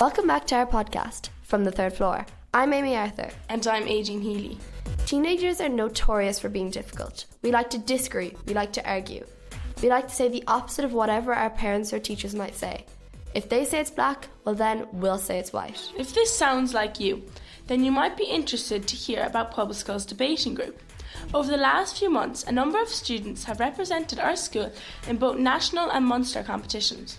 Welcome back to our podcast, From the Third Floor. I'm Amy Arthur. And I'm Eoghan Healy. Teenagers are notorious for being difficult. We like to disagree, we like to argue. We like to say the opposite of whatever our parents or teachers might say. If they say it's black, well then we'll say it's white. If this sounds like you, then you might be interested to hear about Pobalscoil's debating group. Over the last few months, a number of students have represented our school in both national and Munster competitions.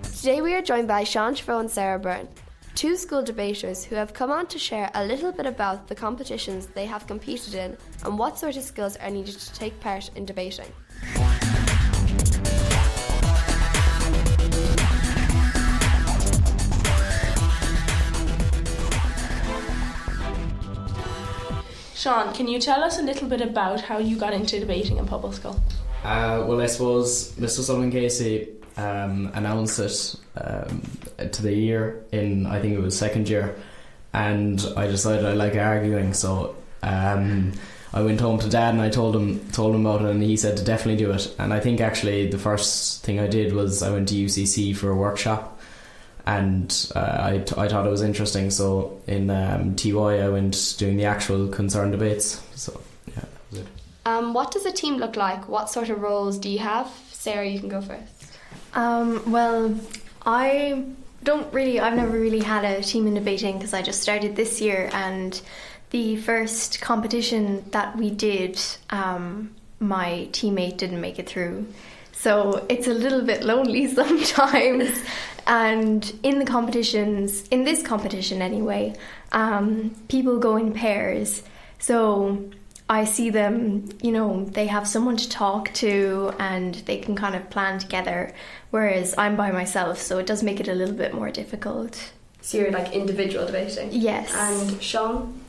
Today we are joined by Sean Treyvaud and Sarah Byrne, two school debaters who have come on to share a little bit about the competitions they have competed in and what sort of skills are needed to take part in debating. Sean, can you tell us a little bit about how you got into debating in Pobalscoil? Well, I suppose Mr. Sullivan Casey announced it to the year in, I think it was second year, and I decided I like arguing, so I went home to Dad and I told him about it, and he said to definitely do it. And I think actually the first thing I did was I went to UCC for a workshop, and I thought it was interesting, so in TY I went doing the actual concern debates, so yeah, that was it. What does a team look like? What sort of roles do you have? Sarah, you can go first. Well, I've never really had a team in debating because I just started this year, and the first competition that we did, my teammate didn't make it through. So it's a little bit lonely sometimes. And in this competition anyway, people go in pairs. So I see them, they have someone to talk to and they can kind of plan together, whereas I'm by myself, so it does make it a little bit more difficult. So you're like individual debating? Yes. And Sean?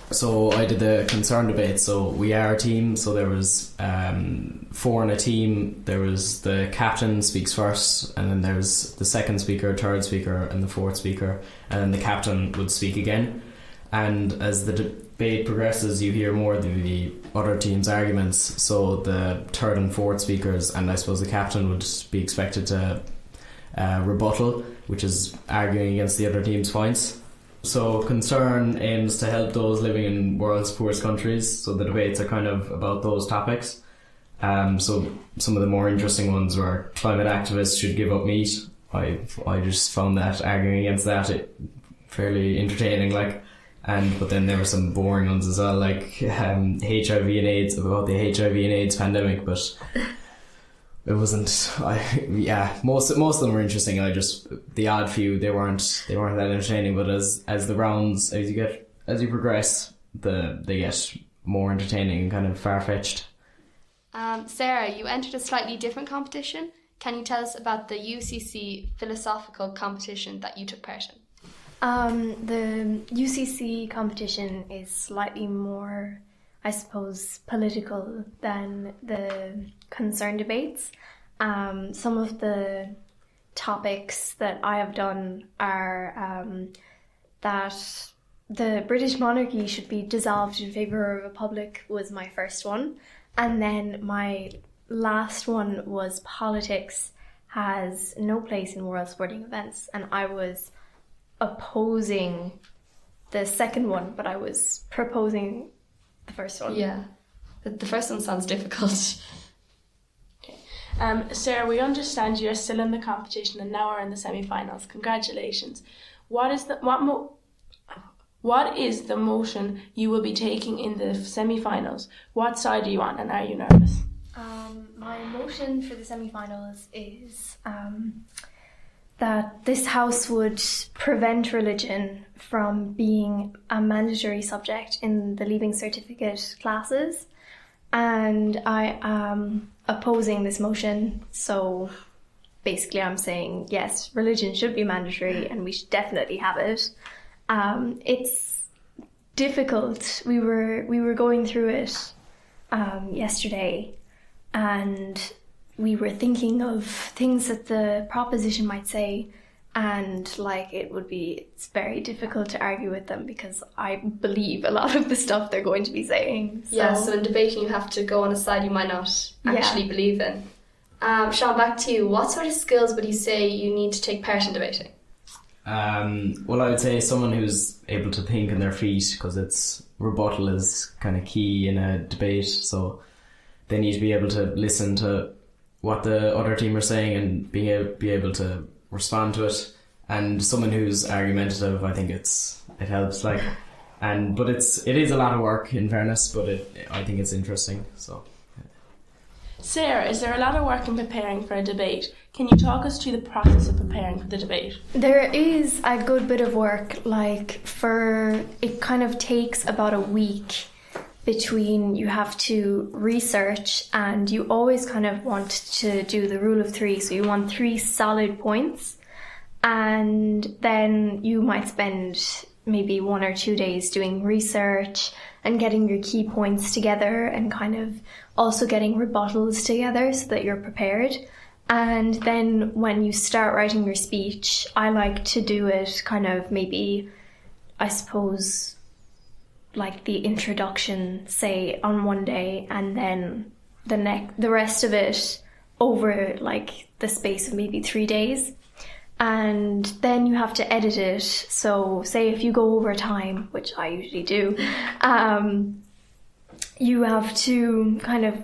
So I did the concern debate, so we are a team, so there was 4 in a team. There was the captain speaks first, and then there's the second speaker, third speaker and the fourth speaker, and then the captain would speak again. And as the debate progresses, you hear more of the other team's arguments, so the third and fourth speakers, and I suppose the captain would be expected to rebuttal, which is arguing against the other team's points. So Concern aims to help those living in world's poorest countries, so the debates are kind of about those topics. So some of the more interesting ones were climate activists should give up meat. I just found that arguing against that fairly entertaining, but then there were some boring ones as well, like HIV and AIDS, about the HIV and AIDS pandemic, but it wasn't. Most of them were interesting. The odd few, they weren't that entertaining. But as the rounds, as you progress, they get more entertaining and kind of far fetched. Sarah, you entered a slightly different competition. Can you tell us about the UCC philosophical competition that you took part in? The UCC competition is slightly more, I suppose, political than the concern debates. Some of the topics that I have done are that the British monarchy should be dissolved in favour of a republic was my first one. And then my last one was politics has no place in world sporting events. And I was opposing the second one, but I was proposing the first one. Yeah, the first one sounds difficult. Okay. Sarah, we understand you're still in the competition and now are in the semi-finals. Congratulations. What is the motion you will be taking in the semi-finals? What side are you on, and are you nervous? My motion for the semi-finals is that this house would prevent religion from being a mandatory subject in the Leaving Certificate classes, and I am opposing this motion. So basically I'm saying yes, religion should be mandatory and we should definitely have it. It's difficult. We were going through it yesterday, and we were thinking of things that the proposition might say, and it's very difficult to argue with them because I believe a lot of the stuff they're going to be saying. So in debating you have to go on a side you might not actually believe in. Sean, back to you. What sort of skills would you say you need to take part in debating? Well, I would say someone who's able to think on their feet, because rebuttal is kind of key in a debate. So they need to be able to listen to what the other team are saying and be able to respond to it. And someone who's argumentative, I think it helps. But it is a lot of work, in fairness. But I think it's interesting. So. Sarah, is there a lot of work in preparing for a debate? Can you talk us through the process of preparing for the debate? There is a good bit of work, it kind of takes about a week between you have to research, and you always kind of want to do the rule of 3, so you want 3 solid points, and then you might spend maybe 1 or 2 days doing research and getting your key points together, and kind of also getting rebuttals together so that you're prepared. And then when you start writing your speech, I like to do it kind of maybe, I suppose, like the introduction, say, on one day, and then the rest of it over like the space of maybe 3 days. And then you have to edit it. So say if you go over time, which I usually do, you have to kind of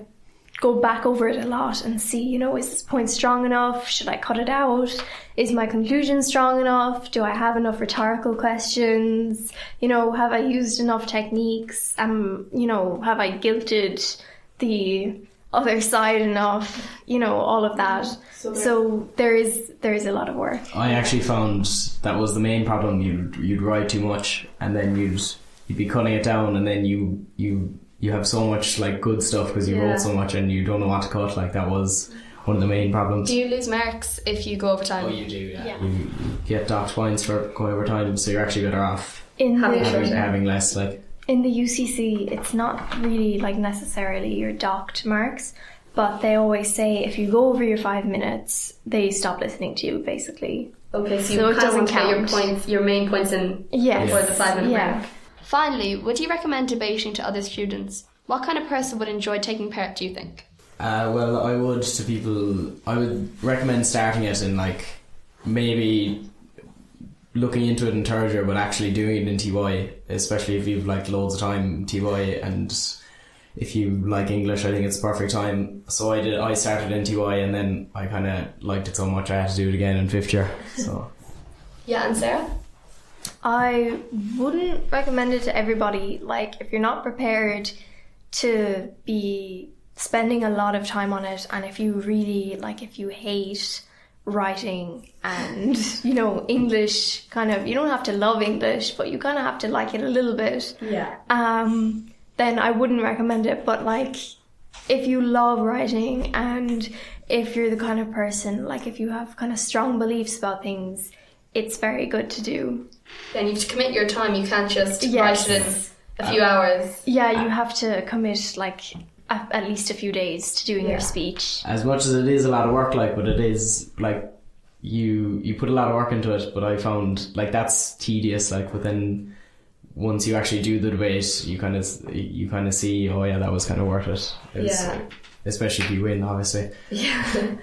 go back over it a lot and see, is this point strong enough? Should I cut it out? Is my conclusion strong enough? Do I have enough rhetorical questions? Have I used enough techniques? Have I guilted the other side enough? All of that. So there is a lot of work. I actually found that was the main problem. You'd write too much, and then you'd be cutting it down, and then you have so much good stuff because you wrote so much and you don't know what to cut. That was one of the main problems. Do you lose marks if you go over time? Oh, you do, yeah. You get docked points for going over time, so you're actually better off having less. In the UCC, it's not really necessarily your docked marks, but they always say if you go over your 5 minutes, they stop listening to you, basically. Okay, so it doesn't count your main points in for the 5 minute mark. Finally, would you recommend debating to other students? What kind of person would enjoy taking part, do you think? Well, I would recommend starting it in maybe looking into it in third year, but actually doing it in TY, especially if you've loads of time in TY, and if you like English, I think it's the perfect time. So I started in TY, and then I kind of liked it so much I had to do it again in 5th year. So. Yeah, and Sarah? I wouldn't recommend it to everybody. If you're not prepared to be spending a lot of time on it, and if you really if you hate writing and English, you don't have to love English, but you kind of have to like it a little bit, then I wouldn't recommend it. But if you love writing, and if you're the kind of person if you have kind of strong beliefs about things, it's very good to do. Then you have to commit your time. You can't just write it in a few hours. Yeah, you have to commit at least a few days to doing your speech. As much as it is a lot of work, but it is you put a lot of work into it. But I found that's tedious. But then once you actually do the debate, you kind of see, oh yeah, that was kind of worth it. Especially if you win, obviously. Yeah.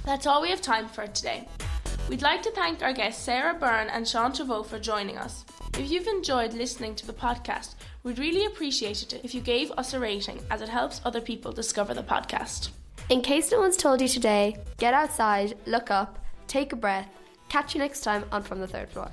That's all we have time for today. We'd like to thank our guests Sarah Byrne and Sean Treyvaud for joining us. If you've enjoyed listening to the podcast, we'd really appreciate it if you gave us a rating, as it helps other people discover the podcast. In case no one's told you today, get outside, look up, take a breath. Catch you next time on From the Third Floor.